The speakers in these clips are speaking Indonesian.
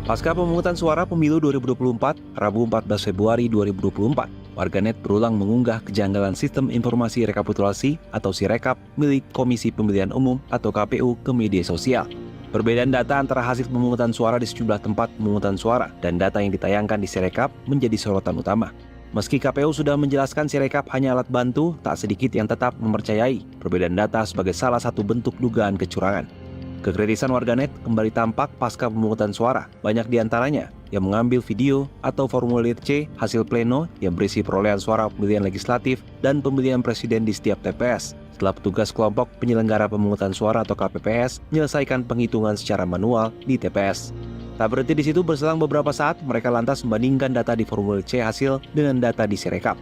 Pasca pemungutan suara pemilu 2024, Rabu 14 Februari 2024, warganet berulang mengunggah kejanggalan sistem informasi rekapitulasi atau Sirekap milik Komisi Pemilihan Umum atau KPU ke media sosial. Perbedaan data antara hasil pemungutan suara di sejumlah tempat pemungutan suara dan data yang ditayangkan di Sirekap menjadi sorotan utama. Meski KPU sudah menjelaskan Sirekap hanya alat bantu, tak sedikit yang tetap mempercayai perbedaan data sebagai salah satu bentuk dugaan kecurangan. Kekritisan warganet kembali tampak pasca pemungutan suara. Banyak diantaranya yang mengambil video atau formulir C hasil pleno yang berisi perolehan suara pemilihan legislatif dan pemilihan presiden di setiap TPS, setelah petugas kelompok penyelenggara pemungutan suara atau KPPS menyelesaikan penghitungan secara manual di TPS. Tak berhenti di situ, berselang beberapa saat mereka lantas membandingkan data di formulir C hasil dengan data di Sirekap.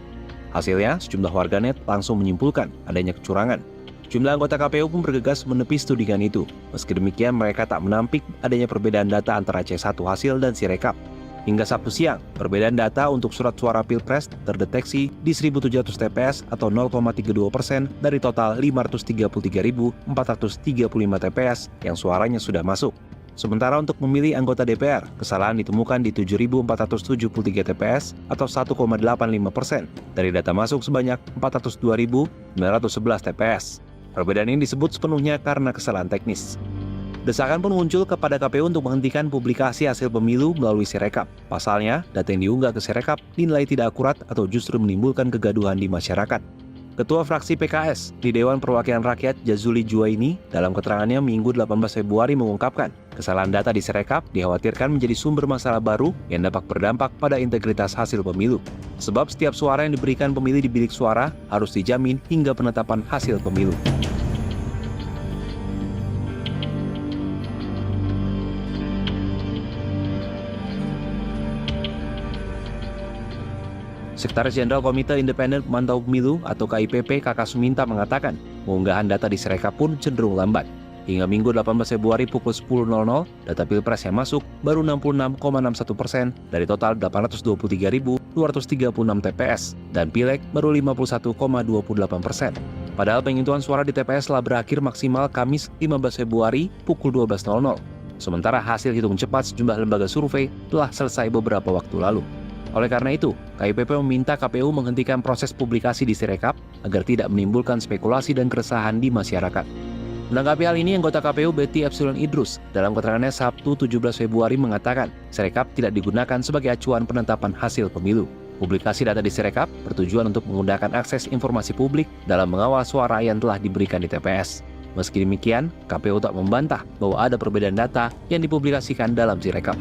Hasilnya, sejumlah warganet langsung menyimpulkan adanya kecurangan. Jumlah anggota KPU pun bergegas menepis tudingan itu. Meski demikian, mereka tak menampik adanya perbedaan data antara C1 hasil dan Sirekap. Hingga Sabtu siang, perbedaan data untuk surat suara Pilpres terdeteksi di 1.700 TPS atau 0,32% dari total 533.435 TPS yang suaranya sudah masuk. Sementara untuk memilih anggota DPR, kesalahan ditemukan di 7.473 TPS atau 1,85% dari data masuk sebanyak 402.911 TPS. Perbedaan ini disebut sepenuhnya karena kesalahan teknis. Desakan pun muncul kepada KPU untuk menghentikan publikasi hasil pemilu melalui Sirekap. Pasalnya, data yang diunggah ke Sirekap dinilai tidak akurat atau justru menimbulkan kegaduhan di masyarakat. Ketua fraksi PKS di Dewan Perwakilan Rakyat Jazuli Juwaini dalam keterangannya Minggu 18 Februari mengungkapkan kesalahan data di Sirekap dikhawatirkan menjadi sumber masalah baru yang dapat berdampak pada integritas hasil pemilu. Sebab setiap suara yang diberikan pemilih di bilik suara harus dijamin hingga penetapan hasil pemilu. Sekretaris Jenderal Komite Independen Pemantau Pemilu atau KIPP Kaka Suminta mengatakan pengunggahan data di Sirekap pun cenderung lambat. Hingga Minggu 18 Februari pukul 10.00, data Pilpres yang masuk baru 66,61% dari total 823.236 TPS dan Pileg baru 51,28%. Padahal penghitungan suara di TPS telah berakhir maksimal Kamis 15 Februari pukul 12.00. Sementara hasil hitung cepat sejumlah lembaga survei telah selesai beberapa waktu lalu. Oleh karena itu, KIPP meminta KPU menghentikan proses publikasi di Sirekap agar tidak menimbulkan spekulasi dan keresahan di masyarakat. Menanggapi hal ini, anggota KPU Betty Epsilon Idrus dalam keterangannya Sabtu 17 Februari mengatakan Sirekap tidak digunakan sebagai acuan penetapan hasil pemilu. Publikasi data di Sirekap bertujuan untuk menggunakan akses informasi publik dalam mengawal suara yang telah diberikan di TPS. Meski demikian, KPU tak membantah bahwa ada perbedaan data yang dipublikasikan dalam Sirekap.